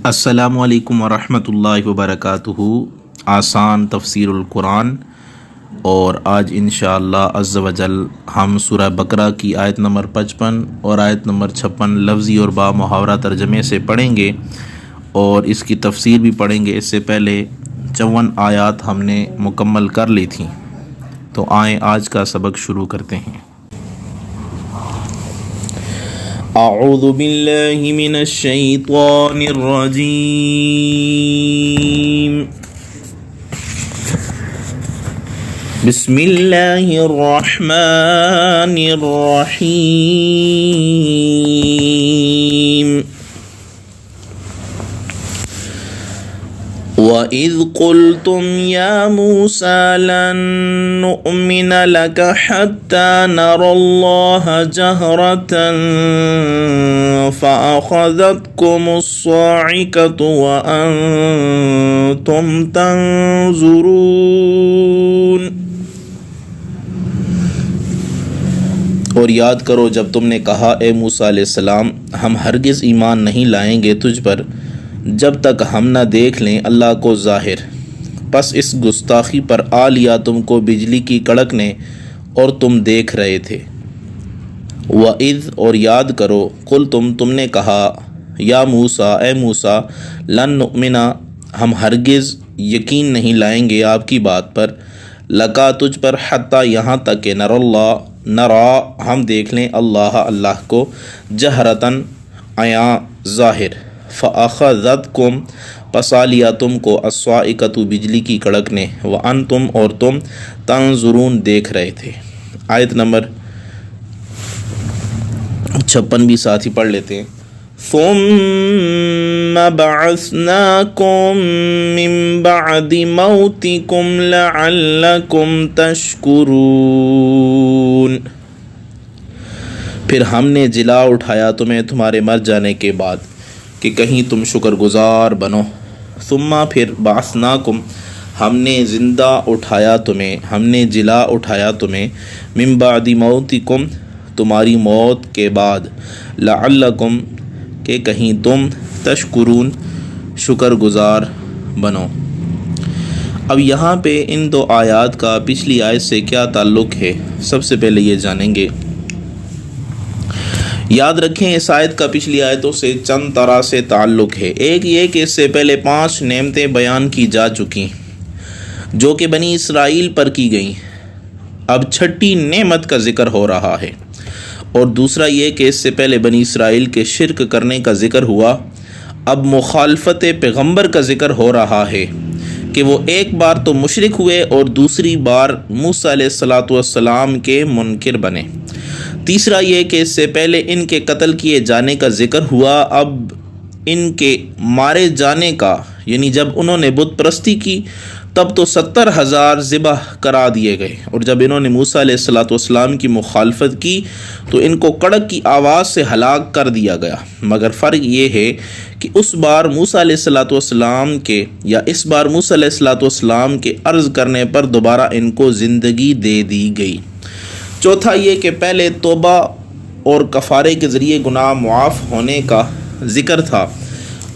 السلام علیکم ورحمۃ اللہ وبرکاتہ۔ آسان تفسیر القرآن، اور آج انشاءاللہ عز و جل ہم سورہ بقرہ کی آیت نمبر 55 اور آیت نمبر 56 لفظی اور با محاورہ ترجمے سے پڑھیں گے اور اس کی تفسیر بھی پڑھیں گے۔ اس سے پہلے 54 آیات ہم نے مکمل کر لی تھیں، تو آئیں آج کا سبق شروع کرتے ہیں۔ اعوذ باللہ من الشیطان الرجیم۔ بسم اللہ الرحمن الرحیم۔ وَإِذْ قُلْتُمْ يَا مُوسَى لَن نُّؤْمِنَ لَكَ حَتَّى نَرَى اللَّهَ جَهْرَةً فَأَخَذَتْكُمُ الصَّاعِقَةُ وَأَنْتُمْ تَنْظُرُونَ۔ اور یاد کرو جب تم نے کہا اے موسیٰ علیہ السلام، ہم ہرگز ایمان نہیں لائیں گے تجھ پر جب تک ہم نہ دیکھ لیں اللہ کو ظاہر، پس اس گستاخی پر آ لیا تم کو بجلی کی کڑک نے اور تم دیکھ رہے تھے۔ وَإِذْ اور یاد کرو تم نے کہا یا موسیٰ اے موسیٰ، لن نؤمنا ہم ہرگز یقین نہیں لائیں گے آپ کی بات پر، لکا تجھ پر، حتیٰ یہاں تک کہ نرا ہم دیکھ لیں اللہ کو، جہرتاً عیاں ظاہر، فَأَخَذَتْكُمْ پسا لیا تم کو، الصَّاعِقَةُ بجلی کی کڑک نے، وَأَنْتُمْ اور تم، تنظرون دیکھ رہے تھے۔ آیت نمبر 56 بھی ساتھ ہی پڑھ لیتے ہیں۔ ثُمَّ بَعَثْنَاكُمْ مِنْ بَعْدِ مَوْتِكُمْ لَعَلَّكُمْ تَشْكُرُونَ، پھر ہم نے جلا اٹھایا تمہیں تمہارے مر جانے کے بعد کہ کہیں تم شکر گزار بنو۔ ثم پھر بعثناکم ہم نے زندہ اٹھایا تمہیں، ہم نے جلا اٹھایا تمہیں، من بعد موتکم تمہاری موت کے بعد، لعلکم کہ کہیں تم، تشکرون شکر گزار بنو۔ اب یہاں پہ ان دو آیات کا پچھلی آیت سے کیا تعلق ہے، سب سے پہلے یہ جانیں گے۔ یاد رکھیں اس آیت کا پچھلی آیتوں سے چند طرح سے تعلق ہے۔ ایک یہ کہ اس سے پہلے 5 نعمتیں بیان کی جا چکی جو کہ بنی اسرائیل پر کی گئیں، اب 6ٹھی نعمت کا ذکر ہو رہا ہے۔ اور دوسرا یہ کہ اس سے پہلے بنی اسرائیل کے شرک کرنے کا ذکر ہوا، اب مخالفت پیغمبر کا ذکر ہو رہا ہے کہ وہ ایک بار تو مشرک ہوئے اور دوسری بار موسیٰ علیہ السلام کے منکر بنے۔ تیسرا یہ کہ اس سے پہلے ان کے قتل کیے جانے کا ذکر ہوا، اب ان کے مارے جانے کا، یعنی جب انہوں نے بت پرستی کی تب تو 70,000 ذبح کرا دیے گئے، اور جب انہوں نے موسیٰ علیہ السلام کی مخالفت کی تو ان کو کڑک کی آواز سے ہلاک کر دیا گیا۔ مگر فرق یہ ہے کہ اس بار موسیٰ علیہ السلام کے یا اس بار موسیٰ علیہ السلام کے عرض کرنے پر دوبارہ ان کو زندگی دے دی گئی۔ چوتھا یہ کہ پہلے توبہ اور کفارے کے ذریعے گناہ معاف ہونے کا ذکر تھا،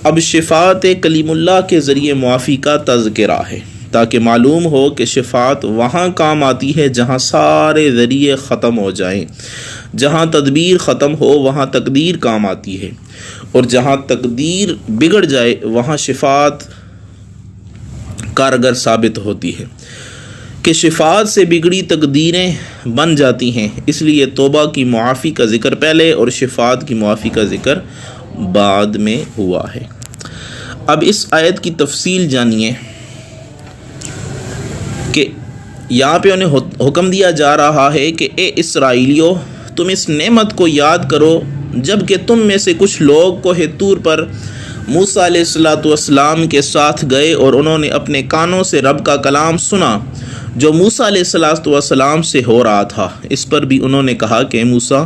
اب شفاعت کلیم اللہ کے ذریعے معافی کا تذکرہ ہے، تاکہ معلوم ہو کہ شفاعت وہاں کام آتی ہے جہاں سارے ذریعے ختم ہو جائیں، جہاں تدبیر ختم ہو وہاں تقدیر کام آتی ہے، اور جہاں تقدیر بگڑ جائے وہاں شفاعت کارگر ثابت ہوتی ہے کہ شفاعت سے بگڑی تقدیریں بن جاتی ہیں۔ اس لیے توبہ کی معافی کا ذکر پہلے اور شفاعت کی معافی کا ذکر بعد میں ہوا ہے۔ اب اس آیت کی تفصیل جانیے کہ یہاں پہ انہیں حکم دیا جا رہا ہے کہ اے اسرائیلیو، تم اس نعمت کو یاد کرو جب کہ تم میں سے کچھ لوگ کوہ طور پر موسیٰ علیہ السلام کے ساتھ گئے اور انہوں نے اپنے کانوں سے رب کا کلام سنا جو موسیٰ علیہ السلام سے ہو رہا تھا۔ اس پر بھی انہوں نے کہا کہ موسیٰ،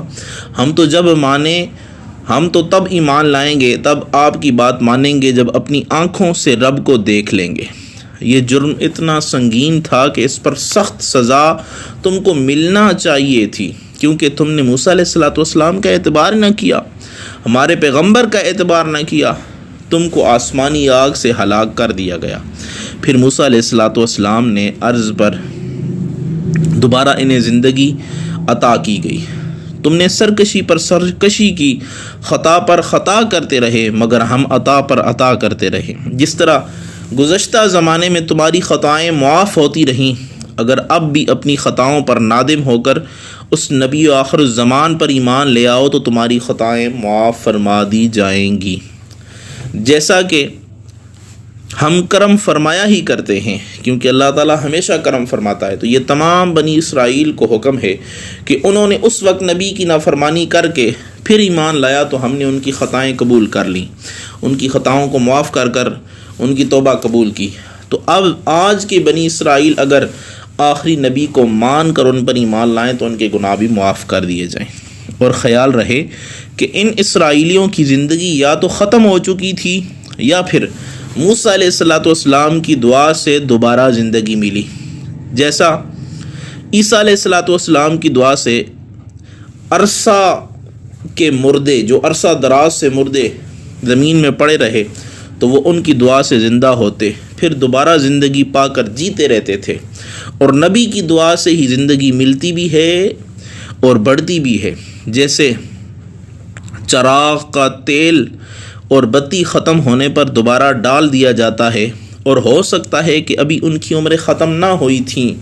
ہم تو تب ایمان لائیں گے، تب آپ کی بات مانیں گے جب اپنی آنکھوں سے رب کو دیکھ لیں گے۔ یہ جرم اتنا سنگین تھا کہ اس پر سخت سزا تم کو ملنا چاہیے تھی، کیونکہ تم نے موسیٰ علیہ السلام کا اعتبار نہ کیا، ہمارے پیغمبر کا اعتبار نہ کیا، تم کو آسمانی آگ سے ہلاک کر دیا گیا۔ پھر موسیٰ علیہ السلام نے عرض پر دوبارہ انہیں زندگی عطا کی گئی۔ تم نے سرکشی پر سرکشی کی، خطا پر خطا کرتے رہے، مگر ہم عطا پر عطا کرتے رہے۔ جس طرح گزشتہ زمانے میں تمہاری خطائیں معاف ہوتی رہیں، اگر اب بھی اپنی خطاؤں پر نادم ہو کر اس نبی آخر الزمان پر ایمان لے آؤ تو تمہاری خطائیں معاف فرما دی جائیں گی، جیسا کہ ہم کرم فرمایا ہی کرتے ہیں، کیونکہ اللہ تعالیٰ ہمیشہ کرم فرماتا ہے۔ تو یہ تمام بنی اسرائیل کو حکم ہے کہ انہوں نے اس وقت نبی کی نافرمانی کر کے پھر ایمان لایا تو ہم نے ان کی خطائیں قبول کر لیں، ان کی خطاؤں کو معاف کر کر ان کی توبہ قبول کی۔ تو اب آج کے بنی اسرائیل اگر آخری نبی کو مان کر ان پر ایمان لائیں تو ان کے گناہ بھی معاف کر دیے جائیں۔ اور خیال رہے کہ ان اسرائیلیوں کی زندگی یا تو ختم ہو چکی تھی یا پھر موسیٰ علیہ السلام کی دعا سے دوبارہ زندگی ملی، جیسا عیسیٰ علیہ السلام کی دعا سے عرصہ کے مردے، جو عرصہ دراز سے مردے زمین میں پڑے رہے تو وہ ان کی دعا سے زندہ ہوتے، پھر دوبارہ زندگی پا کر جیتے رہتے تھے۔ اور نبی کی دعا سے ہی زندگی ملتی بھی ہے اور بڑھتی بھی ہے، جیسے چراغ کا تیل اور بتی ختم ہونے پر دوبارہ ڈال دیا جاتا ہے، اور ہو سکتا ہے کہ ابھی ان کی عمریں ختم نہ ہوئی تھیں،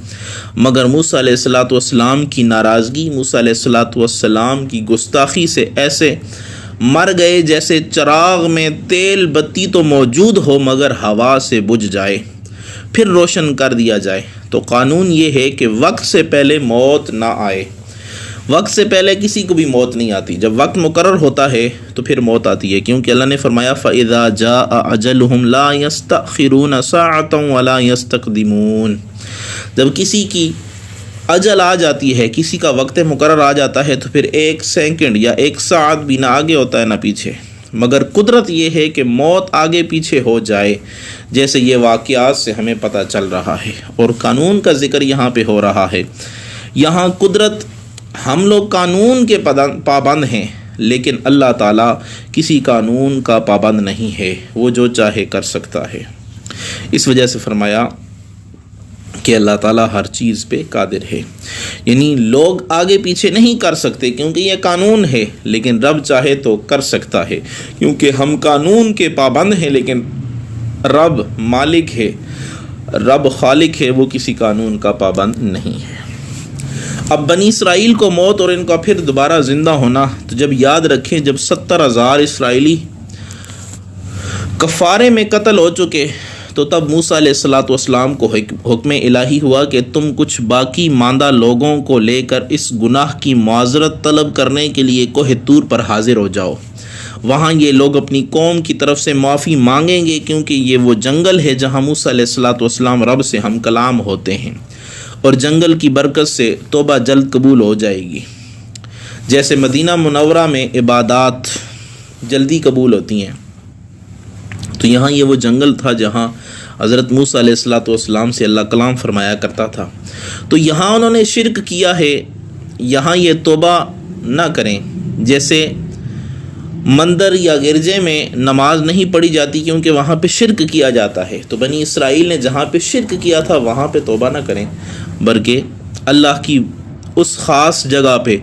مگر موسیٰ علیہ السلام کی ناراضگی، موسیٰ علیہ السلام کی گستاخی سے ایسے مر گئے جیسے چراغ میں تیل بتی تو موجود ہو مگر ہوا سے بجھ جائے، پھر روشن کر دیا جائے۔ تو قانون یہ ہے کہ وقت سے پہلے موت نہ آئے، وقت سے پہلے کسی کو بھی موت نہیں آتی، جب وقت مقرر ہوتا ہے تو پھر موت آتی ہے، کیونکہ اللہ نے فرمایا فَإِذَا جَاءَ أَجَلُهُمْ لَا يَسْتَأْخِرُونَ سَاعَةً وَلَا يَسْتَقْدِمُونَ۔ جب کسی کی اجل آ جاتی ہے، کسی کا وقت مقرر آ جاتا ہے تو پھر 1 سیکنڈ یا 1 ساعت بھی نہ آگے ہوتا ہے نہ پیچھے، مگر قدرت یہ ہے کہ موت آگے پیچھے ہو جائے، جیسے یہ واقعات سے ہمیں پتہ چل رہا ہے۔ اور قانون کا ذکر یہاں پہ ہو رہا ہے، یہاں قدرت، ہم لوگ قانون کے پابند ہیں لیکن اللہ تعالیٰ کسی قانون کا پابند نہیں ہے، وہ جو چاہے کر سکتا ہے۔ اس وجہ سے فرمایا کہ اللہ تعالیٰ ہر چیز پہ قادر ہے، یعنی لوگ آگے پیچھے نہیں کر سکتے کیونکہ یہ قانون ہے، لیکن رب چاہے تو کر سکتا ہے، کیونکہ ہم قانون کے پابند ہیں لیکن رب مالک ہے، رب خالق ہے، وہ کسی قانون کا پابند نہیں ہے۔ اب بنی اسرائیل کو موت اور ان کا پھر دوبارہ زندہ ہونا، تو جب یاد رکھیں جب 70,000 اسرائیلی کفارے میں قتل ہو چکے تو تب موسیٰ علیہ السلام کو حکم الہی ہوا کہ تم کچھ باقی ماندہ لوگوں کو لے کر اس گناہ کی معذرت طلب کرنے کے لیے کوہ طور پر حاضر ہو جاؤ، وہاں یہ لوگ اپنی قوم کی طرف سے معافی مانگیں گے، کیونکہ یہ وہ جنگل ہے جہاں موسیٰ علیہ السلام رب سے ہم کلام ہوتے ہیں، اور جنگل کی برکت سے توبہ جلد قبول ہو جائے گی، جیسے مدینہ منورہ میں عبادات جلدی قبول ہوتی ہیں۔ تو یہاں یہ وہ جنگل تھا جہاں حضرت موسیٰ علیہ السلام سے اللہ کلام فرمایا کرتا تھا، تو یہاں انہوں نے شرک کیا ہے، یہاں یہ توبہ نہ کریں، جیسے مندر یا گرجے میں نماز نہیں پڑھی جاتی کیونکہ وہاں پہ شرک کیا جاتا ہے، تو بنی اسرائیل نے جہاں پہ شرک کیا تھا وہاں پہ توبہ نہ کریں، بلکہ اللہ کی اس خاص جگہ پہ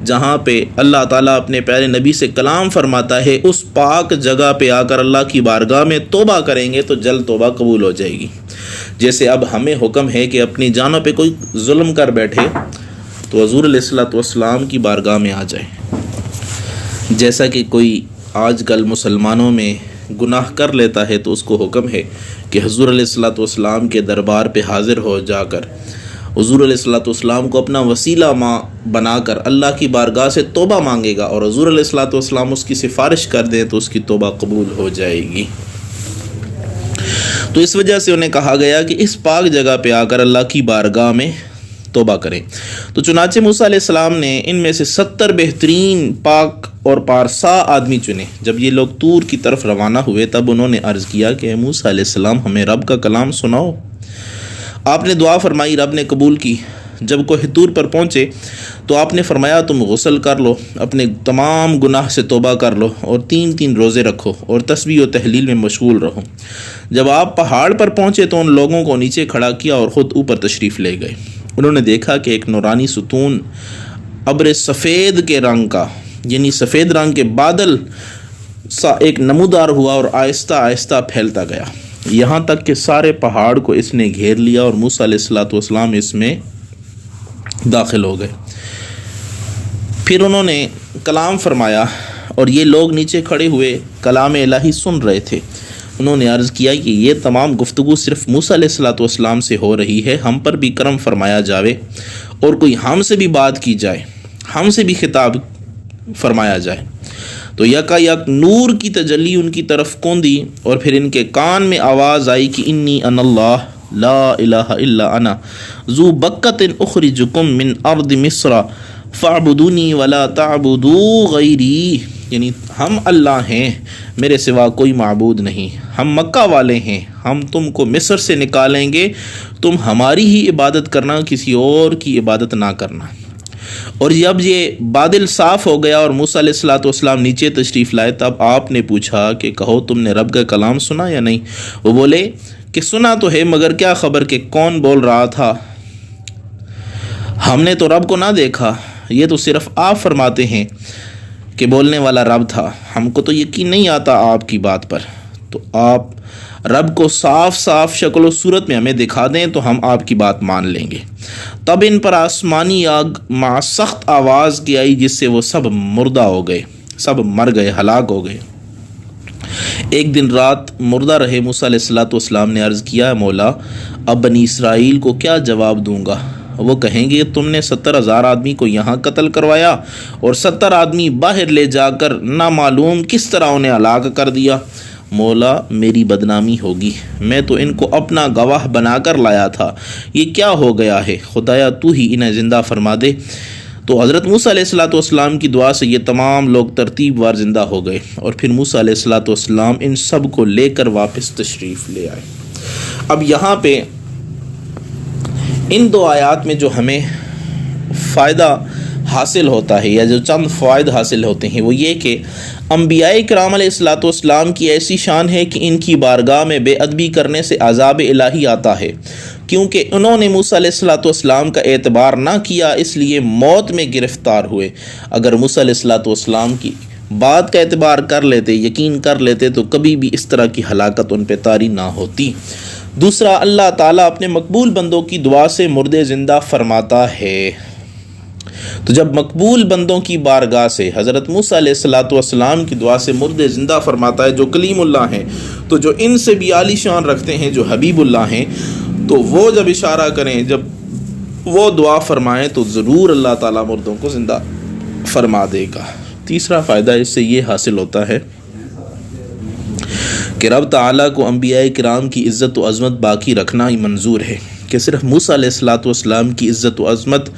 جہاں پہ اللہ تعالیٰ اپنے پیارے نبی سے کلام فرماتا ہے، اس پاک جگہ پہ آ کر اللہ کی بارگاہ میں توبہ کریں گے تو جلد توبہ قبول ہو جائے گی۔ جیسے اب ہمیں حکم ہے کہ اپنی جانوں پہ کوئی ظلم کر بیٹھے تو حضور علیہ السلام کی بارگاہ میں آ جائے، جیسا کہ کوئی آج کل مسلمانوں میں گناہ کر لیتا ہے تو اس کو حکم ہے کہ حضور علیہ السلام کے دربار پہ حاضر ہو جا کر حضور علیہ السلام کو اپنا وسیلہ بنا کر اللہ کی بارگاہ سے توبہ مانگے گا، اور حضور علیہ السلام اس کی سفارش کر دیں تو اس کی توبہ قبول ہو جائے گی۔ تو اس وجہ سے انہیں کہا گیا کہ اس پاک جگہ پہ آ کر اللہ کی بارگاہ میں توبہ کریں۔ تو چنانچہ موسیٰ علیہ السلام نے ان میں سے 70 بہترین پاک اور پارسا آدمی چنے۔ جب یہ لوگ طور کی طرف روانہ ہوئے تب انہوں نے عرض کیا کہ اے موسیٰ علیہ السلام ہمیں رب کا کلام سناؤ۔ آپ نے دعا فرمائی، رب نے قبول کی۔ جب کوہ طور پر پہنچے تو آپ نے فرمایا تم غسل کر لو، اپنے تمام گناہ سے توبہ کر لو اور 3 روزے رکھو اور تسبیح و تحلیل میں مشغول رہو۔ جب آپ پہاڑ پر پہنچے تو ان لوگوں کو نیچے کھڑا کیا اور خود اوپر تشریف لے گئے۔ انہوں نے دیکھا کہ ایک نورانی ستون ابر سفید کے رنگ کا، یعنی سفید رنگ کے بادل سا ایک نمودار ہوا اور آہستہ آہستہ پھیلتا گیا، یہاں تک کہ سارے پہاڑ کو اس نے گھیر لیا اور موسیٰ علیہ السلام اس میں داخل ہو گئے۔ پھر انہوں نے کلام فرمایا اور یہ لوگ نیچے کھڑے ہوئے کلام الہی سن رہے تھے۔ انہوں نے عرض کیا کہ یہ تمام گفتگو صرف موسیٰ علیہ السلام سے ہو رہی ہے، ہم پر بھی کرم فرمایا جاوے اور کوئی ہم سے بھی بات کی جائے، ہم سے بھی خطاب فرمایا جائے۔ تو یکا یک نور کی تجلی ان کی طرف کوندی اور پھر ان کے کان میں آواز آئی کہ انی انا اللہ لا الہ الا انا ذو بکۃ اخرجکم من ارض مصر فاعبدونی ولا تعبدوا غیری، یعنی ہم اللہ ہیں، میرے سوا کوئی معبود نہیں، ہم مکہ والے ہیں، ہم تم کو مصر سے نکالیں گے، تم ہماری ہی عبادت کرنا، کسی اور کی عبادت نہ کرنا۔ اور جب یہ بادل صاف ہو گیا اور موسیٰ علیہ السلام نیچے تشریف لائے تب آپ نے پوچھا کہ کہو تم نے رب کا کلام سنا یا نہیں؟ وہ بولے کہ سنا تو ہے مگر کیا خبر کہ کون بول رہا تھا، ہم نے تو رب کو نہ دیکھا، یہ تو صرف آپ فرماتے ہیں کہ بولنے والا رب تھا، ہم کو تو یقین نہیں آتا آپ کی بات پر، تو آپ رب کو صاف صاف شکل و صورت میں ہمیں دکھا دیں تو ہم آپ کی بات مان لیں گے۔ تب ان پر آسمانی آگ مع سخت آواز کی آئی جس سے وہ سب مردہ ہو گئے، سب مر گئے، ہلاک ہو گئے۔ ایک دن رات مردہ رہے موسیٰ علیہ السلام نے عرض کیا مولا اب بنی اسرائیل کو کیا جواب دوں گا؟ وہ کہیں گے تم نے 70,000 آدمی کو یہاں قتل کروایا اور 70 آدمی باہر لے جا کر نامعلوم کس طرح انہیں ہلاک کر دیا۔ مولا میری بدنامی ہوگی، میں تو ان کو اپنا گواہ بنا کر لایا تھا، یہ کیا ہو گیا ہے؟ خدایا تو ہی انہیں زندہ فرما دے۔ تو حضرت موسیٰ علیہ السلام کی دعا سے یہ تمام لوگ ترتیب وار زندہ ہو گئے اور پھر موسیٰ علیہ السلام ان سب کو لے کر واپس تشریف لے آئے۔ اب یہاں پہ ان 2 آیات میں جو ہمیں فائدہ حاصل ہوتا ہے یا جو چند فوائد حاصل ہوتے ہیں وہ یہ کہ انبیاء کرام علیہ السلام کی ایسی شان ہے کہ ان کی بارگاہ میں بے ادبی کرنے سے عذاب الہی آتا ہے، کیونکہ انہوں نے موسیٰ علیہ السلام کا اعتبار نہ کیا اس لیے موت میں گرفتار ہوئے۔ اگر موسیٰ علیہ السلام کی بات کا اعتبار کر لیتے، یقین کر لیتے تو کبھی بھی اس طرح کی ہلاکت ان پہ طاری نہ ہوتی۔ دوسرا، اللہ تعالیٰ اپنے مقبول بندوں کی دعا سے مردے زندہ فرماتا ہے۔ تو جب مقبول بندوں کی بارگاہ سے حضرت موسیٰ علیہ السلام کی دعا سے مردے زندہ فرماتا ہے جو کلیم اللہ ہیں، تو جو ان سے بھی عالی شان رکھتے ہیں جو حبیب اللہ ہیں، تو وہ جب اشارہ کریں، جب وہ دعا فرمائیں تو ضرور اللہ تعالیٰ مردوں کو زندہ فرما دے گا۔ تیسرا فائدہ اس سے یہ حاصل ہوتا ہے کہ رب تعالیٰ کو انبیاء کرام کی عزت و عظمت باقی رکھنا ہی منظور ہے، کہ صرف موسیٰ علیہ السلام کی عزت و عظمت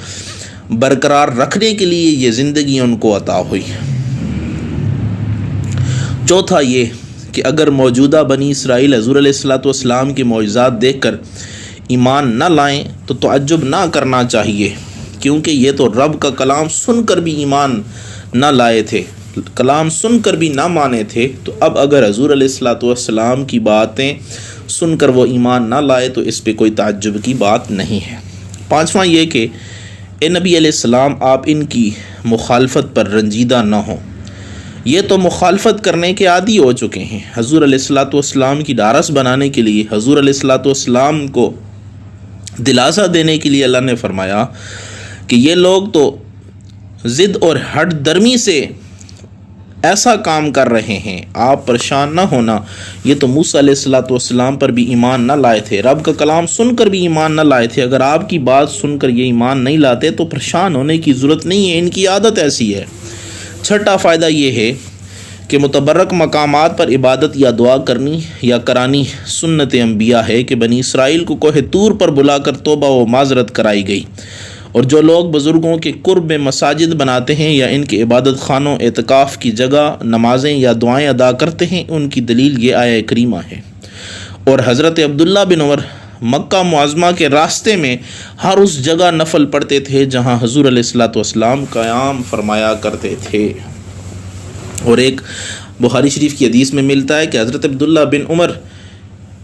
برقرار رکھنے کے لیے یہ زندگی ان کو عطا ہوئی۔ چوتھا یہ کہ اگر موجودہ بنی اسرائیل حضور علیہ السلام کے معجزات دیکھ کر ایمان نہ لائیں تو تعجب نہ کرنا چاہیے، کیونکہ یہ تو رب کا کلام سن کر بھی ایمان نہ لائے تھے، کلام سن کر بھی نہ مانے تھے، تو اب اگر حضور علیہ السلام کی باتیں سن کر وہ ایمان نہ لائے تو اس پہ کوئی تعجب کی بات نہیں ہے۔ پانچواں یہ کہ اے نبی علیہ السلام آپ ان کی مخالفت پر رنجیدہ نہ ہوں، یہ تو مخالفت کرنے کے عادی ہو چکے ہیں۔ حضور علیہ السلام کی ڈھارس بنانے کے لیے، حضور علیہ السلام کو دلاسا دینے کے لیے اللہ نے فرمایا کہ یہ لوگ تو ضد اور ہٹ درمی سے ایسا کام کر رہے ہیں، آپ پریشان نہ ہونا، یہ تو موسیٰ علیہ السلام پر بھی ایمان نہ لائے تھے، رب کا کلام سن کر بھی ایمان نہ لائے تھے، اگر آپ کی بات سن کر یہ ایمان نہیں لاتے تو پریشان ہونے کی ضرورت نہیں ہے، ان کی عادت ایسی ہے۔ چھٹا فائدہ یہ ہے کہ متبرک مقامات پر عبادت یا دعا کرنی یا کرانی سنت انبیاء ہے کہ بنی اسرائیل کو کوہ طور پر بلا کر توبہ و معذرت کرائی گئی، اور جو لوگ بزرگوں کے قرب میں مساجد بناتے ہیں یا ان کے عبادت خانوں اعتکاف کی جگہ نمازیں یا دعائیں ادا کرتے ہیں، ان کی دلیل یہ آیہ کریمہ ہے۔ اور حضرت عبداللہ بن عمر مکہ معظمہ کے راستے میں ہر اس جگہ نفل پڑھتے تھے جہاں حضور علیہ الصلوۃ والسلام قیام فرمایا کرتے تھے۔ اور ایک بخاری شریف کی حدیث میں ملتا ہے کہ حضرت عبداللہ بن عمر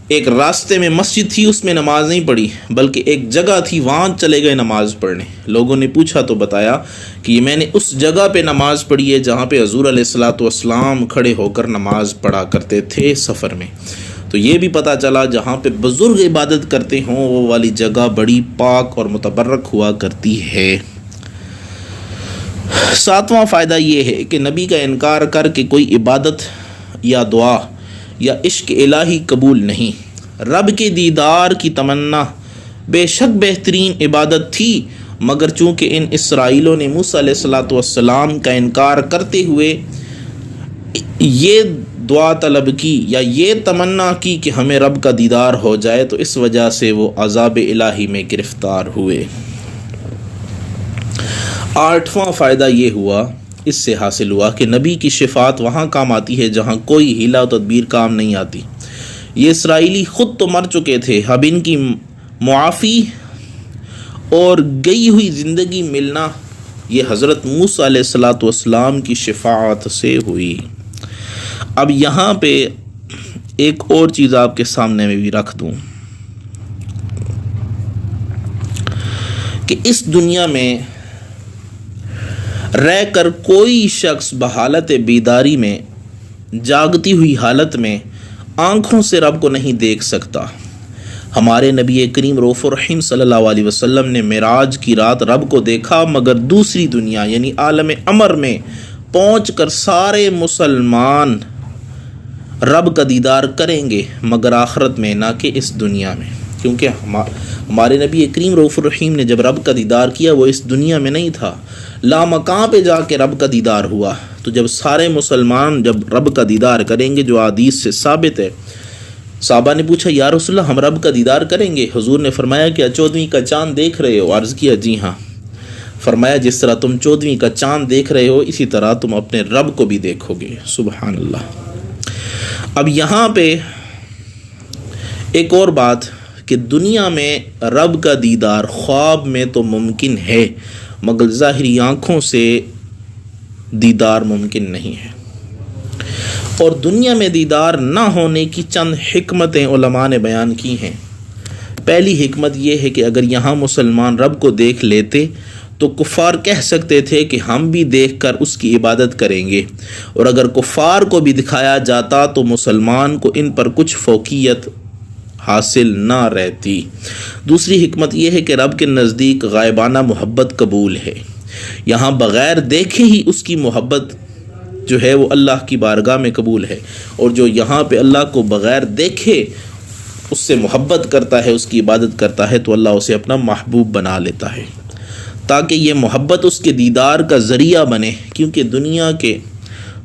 ایک راستے میں مسجد تھی، اس میں نماز نہیں پڑھی بلکہ ایک جگہ تھی، وہاں چلے گئے نماز پڑھنے۔ لوگوں نے پوچھا تو بتایا کہ میں نے اس جگہ پہ نماز پڑھی ہے جہاں پہ حضور علیہ الصلوۃ والسلام کھڑے ہو کر نماز پڑھا کرتے تھے سفر میں۔ تو یہ بھی پتہ چلا جہاں پہ بزرگ عبادت کرتے ہوں وہ والی جگہ بڑی پاک اور متبرک ہوا کرتی ہے۔ 7واں فائدہ یہ ہے کہ نبی کا انکار کر کے کوئی عبادت یا دعا یا عشق الہی قبول نہیں۔ رب کے دیدار کی تمنا بے شک بہترین عبادت تھی، مگر چونکہ ان اسرائیلوں نے موسیٰ علیہ الصلوۃ والسلام کا انکار کرتے ہوئے یہ دعا طلب کی یا یہ تمنا کی کہ ہمیں رب کا دیدار ہو جائے، تو اس وجہ سے وہ عذاب الہی میں گرفتار ہوئے۔ 8واں فائدہ یہ ہوا، اس سے حاصل ہوا کہ نبی کی شفاعت وہاں کام آتی ہے جہاں کوئی حیلہ و تدبیر کام نہیں آتی۔ یہ اسرائیلی خود تو مر چکے تھے، اب ان کی معافی اور گئی ہوئی زندگی ملنا یہ حضرت موسیٰ علیہ الصلوۃ والسلام کی شفاعت سے ہوئی۔ اب یہاں پہ ایک اور چیز آپ کے سامنے میں بھی رکھ دوں کہ اس دنیا میں رہ کر کوئی شخص بحالت بیداری میں، جاگتی ہوئی حالت میں آنکھوں سے رب کو نہیں دیکھ سکتا۔ ہمارے نبی کریم رؤوف الرحیم صلی اللہ علیہ وسلم نے معراج کی رات رب کو دیکھا، مگر دوسری دنیا یعنی عالم امر میں پہنچ کر سارے مسلمان رب کا دیدار کریں گے، مگر آخرت میں، نہ کہ اس دنیا میں، کیونکہ ہمارے نبی کریم رؤوف الرحیم نے جب رب کا دیدار کیا وہ اس دنیا میں نہیں تھا، لامکاں پہ جا کے رب کا دیدار ہوا۔ تو جب سارے مسلمان جب رب کا دیدار کریں گے، جو حدیث سے ثابت ہے، صحابہ نے پوچھا یا رسول اللہ ہم رب کا دیدار کریں گے؟ حضور نے فرمایا کیا 14ویں کا چاند دیکھ رہے ہو؟ عرض کیا جی ہاں۔ فرمایا جس طرح تم 14ویں کا چاند دیکھ رہے ہو اسی طرح تم اپنے رب کو بھی دیکھو گے۔ سبحان اللہ۔ اب یہاں پہ ایک اور بات کہ دنیا میں رب کا دیدار خواب میں تو ممکن ہے، مگر ظاہری آنکھوں سے دیدار ممکن نہیں ہے۔ اور دنیا میں دیدار نہ ہونے کی چند حکمتیں علماء نے بیان کی ہیں۔ پہلی حکمت یہ ہے کہ اگر یہاں مسلمان رب کو دیکھ لیتے تو کفار کہہ سکتے تھے کہ ہم بھی دیکھ کر اس کی عبادت کریں گے، اور اگر کفار کو بھی دکھایا جاتا تو مسلمان کو ان پر کچھ فوقیت حاصل نہ رہتی۔ دوسری حکمت یہ ہے کہ رب کے نزدیک غائبانہ محبت قبول ہے، یہاں بغیر دیکھے ہی اس کی محبت جو ہے وہ اللہ کی بارگاہ میں قبول ہے، اور جو یہاں پہ اللہ کو بغیر دیکھے اس سے محبت کرتا ہے، اس کی عبادت کرتا ہے، تو اللہ اسے اپنا محبوب بنا لیتا ہے تاکہ یہ محبت اس کے دیدار کا ذریعہ بنے، کیونکہ دنیا کے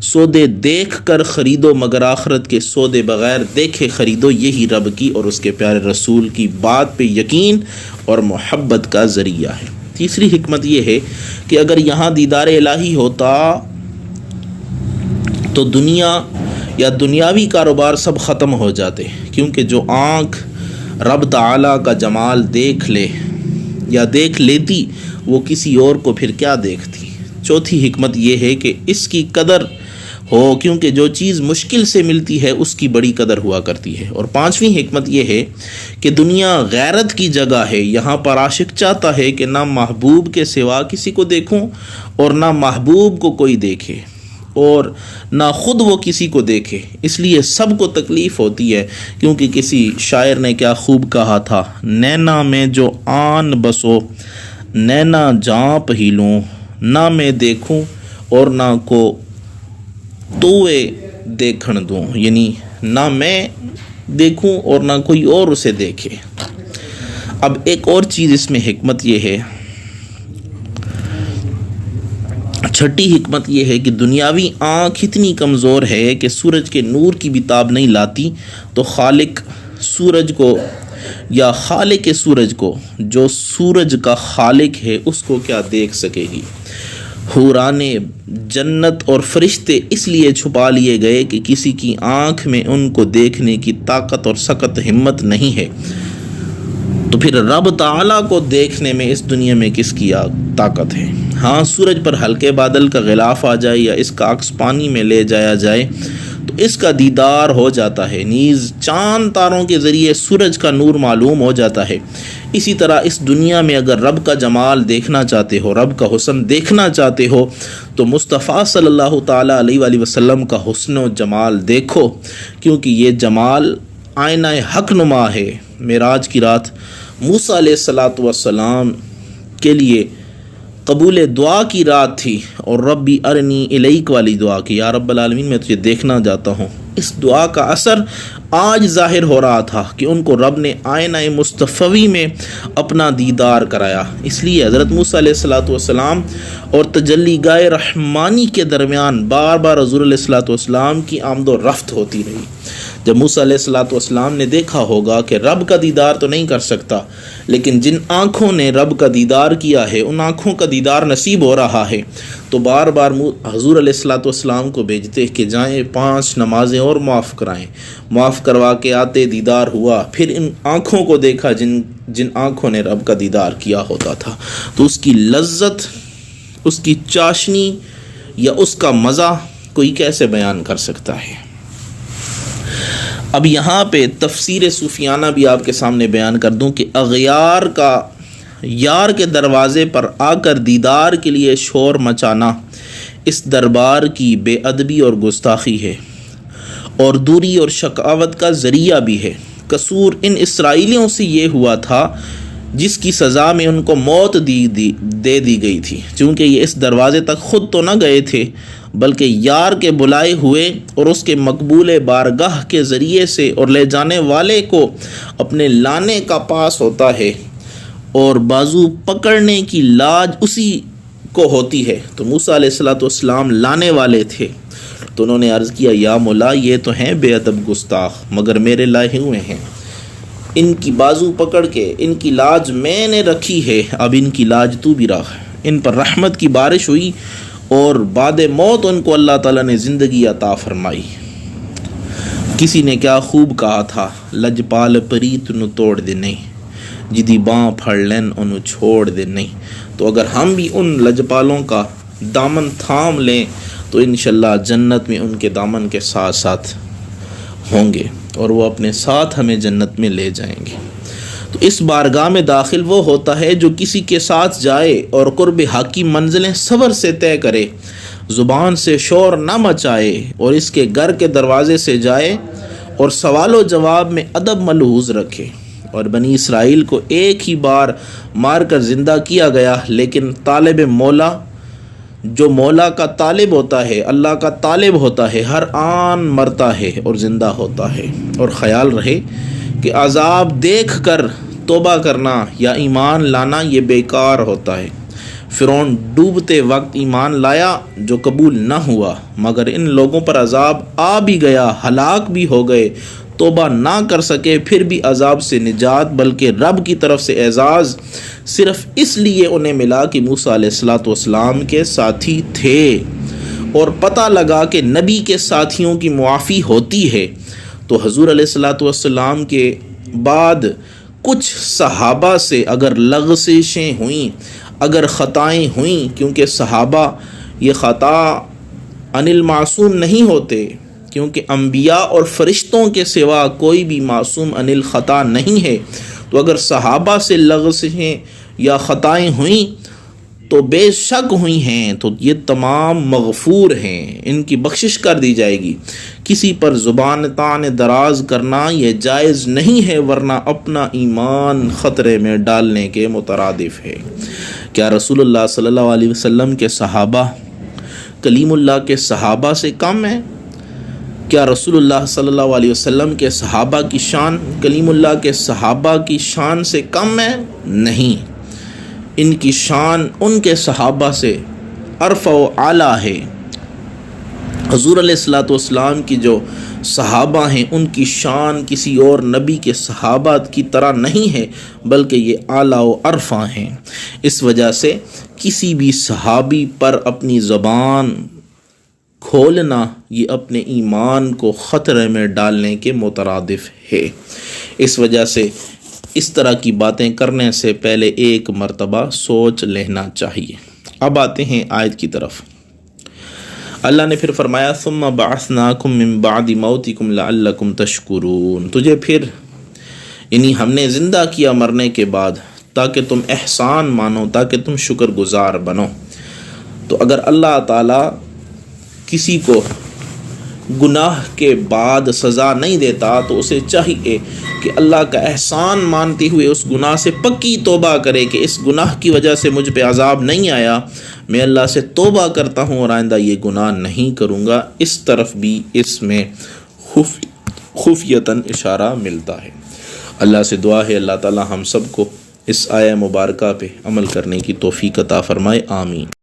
سودے دیکھ کر خریدو مگر آخرت کے سودے بغیر دیکھے خریدو، یہی رب کی اور اس کے پیارے رسول کی بات پہ یقین اور محبت کا ذریعہ ہے۔ تیسری حکمت یہ ہے کہ اگر یہاں دیدار الہی ہوتا تو دنیا یا دنیاوی کاروبار سب ختم ہو جاتے، کیونکہ جو آنکھ رب تعالیٰ کا جمال دیکھ لے یا دیکھ لیتی وہ کسی اور کو پھر کیا دیکھتی۔ چوتھی حکمت یہ ہے کہ اس کی قدر ہو، کیونکہ جو چیز مشکل سے ملتی ہے اس کی بڑی قدر ہوا کرتی ہے۔ اور پانچویں حکمت یہ ہے کہ دنیا غیرت کی جگہ ہے، یہاں پر عاشق چاہتا ہے کہ نہ محبوب کے سوا کسی کو دیکھوں اور نہ محبوب کو کوئی دیکھے اور نہ خود وہ کسی کو دیکھے، اس لیے سب کو تکلیف ہوتی ہے، کیونکہ کسی شاعر نے کیا خوب کہا تھا، نینا میں جو آن بسو نینا جاں پہیلوں، نہ میں دیکھوں اور نہ کو توے دیکھن دوں، یعنی نہ میں دیکھوں اور نہ کوئی اور اسے دیکھے۔ اب ایک اور چیز اس میں حکمت یہ ہے، چھٹی حکمت یہ ہے کہ دنیاوی آنکھ اتنی کمزور ہے کہ سورج کے نور کی بھی تاب نہیں لاتی، تو خالق سورج کو یا خالق سورج کو، جو سورج کا خالق ہے، اس کو کیا دیکھ سکے گی۔ حوران جنت اور فرشتے اس لیے چھپا لیے گئے کہ کسی کی آنکھ میں ان کو دیکھنے کی طاقت اور سخت ہمت نہیں ہے۔ تو پھر رب تعالیٰ کو دیکھنے میں اس دنیا میں کس کی طاقت ہے؟ ہاں، سورج پر ہلکے بادل کا غلاف آ جائے یا اس کا عکس پانی میں لے جایا جائے تو اس کا دیدار ہو جاتا ہے، نیز چاند تاروں کے ذریعے سورج کا نور معلوم ہو جاتا ہے۔ اسی طرح اس دنیا میں اگر رب کا جمال دیکھنا چاہتے ہو، رب کا حسن دیکھنا چاہتے ہو تو مصطفیٰ صلی اللہ تعالیٰ علیہ وآلہ وسلم کا حسن و جمال دیکھو، کیونکہ یہ جمال آئینہ حق نما ہے۔ معراج کی رات موسیٰ علیہ السلام کے لیے قبول دعا کی رات تھی، اور ربی ارنی الیک والی دعا کی، یا رب العالمین میں تجھے دیکھنا چاہتا ہوں۔ اس دعا کا اثر آج ظاہر ہو رہا تھا کہ ان کو رب نے آئینہ مصطفی میں اپنا دیدار کرایا۔ اس لیے حضرت موسیٰ علیہ السلام اور تجلی گاہ رحمانی کے درمیان بار بار حضور علیہ السلام کی آمد و رفت ہوتی رہی۔ جب موسیٰ علیہ السلام نے دیکھا ہوگا کہ رب کا دیدار تو نہیں کر سکتا، لیکن جن آنکھوں نے رب کا دیدار کیا ہے ان آنکھوں کا دیدار نصیب ہو رہا ہے، تو بار بار حضور علیہ السلام کو بھیجتے کہ جائیں 5 نمازیں اور معاف کرائیں، معاف کروا کے آتے، دیدار ہوا، پھر ان آنکھوں کو دیکھا جن آنکھوں نے رب کا دیدار کیا ہوتا تھا، تو اس کی لذت، اس کی چاشنی یا اس کا مزہ کوئی کیسے بیان کر سکتا ہے۔ اب یہاں پہ تفسیر صوفیانہ بھی آپ کے سامنے بیان کر دوں کہ اغیار کا یار کے دروازے پر آ کر دیدار کے لیے شور مچانا اس دربار کی بے ادبی اور گستاخی ہے، اور دوری اور شقاوت کا ذریعہ بھی ہے۔ قصور ان اسرائیلیوں سے یہ ہوا تھا جس کی سزا میں ان کو موت دے دی گئی تھی، چونکہ یہ اس دروازے تک خود تو نہ گئے تھے بلکہ یار کے بلائے ہوئے اور اس کے مقبول بارگاہ کے ذریعے سے، اور لے جانے والے کو اپنے لانے کا پاس ہوتا ہے اور بازو پکڑنے کی لاج اسی کو ہوتی ہے۔ تو موسیٰ علیہ السلام لانے والے تھے، تو انہوں نے عرض کیا، یا مولا یہ تو ہیں بے ادب گستاخ، مگر میرے لائے ہوئے ہیں، ان کی بازو پکڑ کے ان کی لاج میں نے رکھی ہے، اب ان کی لاج تو بھی رکھ۔ ان پر رحمت کی بارش ہوئی اور بعد موت ان کو اللہ تعالیٰ نے زندگی عطا فرمائی۔ کسی نے کیا خوب کہا تھا، لجپال پریت نو توڑ دے نہیں، جدی باں پھڑ لین انو چھوڑ دے نہیں۔ تو اگر ہم بھی ان لجپالوں کا دامن تھام لیں تو انشاءاللہ جنت میں ان کے دامن کے ساتھ ساتھ ہوں گے، اور وہ اپنے ساتھ ہمیں جنت میں لے جائیں گے۔ تو اس بارگاہ میں داخل وہ ہوتا ہے جو کسی کے ساتھ جائے اور قرب حق کی منزلیں صبر سے طے کرے، زبان سے شور نہ مچائے، اور اس کے گھر کے دروازے سے جائے اور سوال و جواب میں ادب ملحوظ رکھے۔ اور بنی اسرائیل کو ایک ہی بار مار کر زندہ کیا گیا، لیکن طالب مولا، جو مولا کا طالب ہوتا ہے، اللہ کا طالب ہوتا ہے، ہر آن مرتا ہے اور زندہ ہوتا ہے۔ اور خیال رہے کہ عذاب دیکھ کر توبہ کرنا یا ایمان لانا یہ بیکار ہوتا ہے۔ فرعون ڈوبتے وقت ایمان لایا جو قبول نہ ہوا، مگر ان لوگوں پر عذاب آ بھی گیا، ہلاک بھی ہو گئے، توبہ نہ کر سکے، پھر بھی عذاب سے نجات بلکہ رب کی طرف سے اعزاز صرف اس لیے انہیں ملا کہ موسیٰ علیہ السلام کے ساتھی تھے، اور پتہ لگا کہ نبی کے ساتھیوں کی معافی ہوتی ہے۔ تو حضور علیہ السلام کے بعد کچھ صحابہ سے اگر لغزشیں ہوئیں، اگر خطائیں ہوئیں، کیونکہ صحابہ یہ خطا عن المعصوم نہیں ہوتے، کیونکہ انبیاء اور فرشتوں کے سوا کوئی بھی معصوم عن الخطا نہیں ہے، تو اگر صحابہ سے لغزشیں یا خطائیں ہوئیں تو بے شک ہوئی ہیں، تو یہ تمام مغفور ہیں، ان کی بخشش کر دی جائے گی۔ کسی پر زبان تان دراز کرنا یہ جائز نہیں ہے، ورنہ اپنا ایمان خطرے میں ڈالنے کے مترادف ہے۔ کیا رسول اللہ صلی اللہ علیہ وسلم کے صحابہ کلیم اللہ کے صحابہ سے کم ہیں؟ کیا رسول اللہ صلی اللہ علیہ وسلم کے صحابہ کی شان کلیم اللہ کے صحابہ کی شان سے کم ہے؟ نہیں، ان کی شان ان کے صحابہ سے ارفع و اعلیٰ ہے۔ حضور علیہ السلام کی جو صحابہ ہیں ان کی شان کسی اور نبی کے صحابہ کی طرح نہیں ہے، بلکہ یہ اعلیٰ و ارفع ہیں۔ اس وجہ سے کسی بھی صحابی پر اپنی زبان کھولنا یہ اپنے ایمان کو خطرے میں ڈالنے کے مترادف ہے۔ اس وجہ سے اس طرح کی باتیں کرنے سے پہلے ایک مرتبہ سوچ لینا چاہیے۔ اب آتے ہیں آیت کی طرف۔ اللہ نے پھر فرمایا ثم بعثناکم من بعد موتکم لعلکم تشکرون، تجھے پھر یعنی ہم نے زندہ کیا مرنے کے بعد تاکہ تم احسان مانو، تاکہ تم شکر گزار بنو۔ تو اگر اللہ تعالیٰ کسی کو گناہ کے بعد سزا نہیں دیتا تو اسے چاہیے کہ اللہ کا احسان مانتے ہوئے اس گناہ سے پکی توبہ کرے کہ اس گناہ کی وجہ سے مجھ پہ عذاب نہیں آیا، میں اللہ سے توبہ کرتا ہوں اور آئندہ یہ گناہ نہیں کروں گا۔ اس طرف بھی اس میں خفیتاً اشارہ ملتا ہے۔ اللہ سے دعا ہے اللہ تعالی ہم سب کو اس آیہ مبارکہ پہ عمل کرنے کی توفیق عطا فرمائے، آمین۔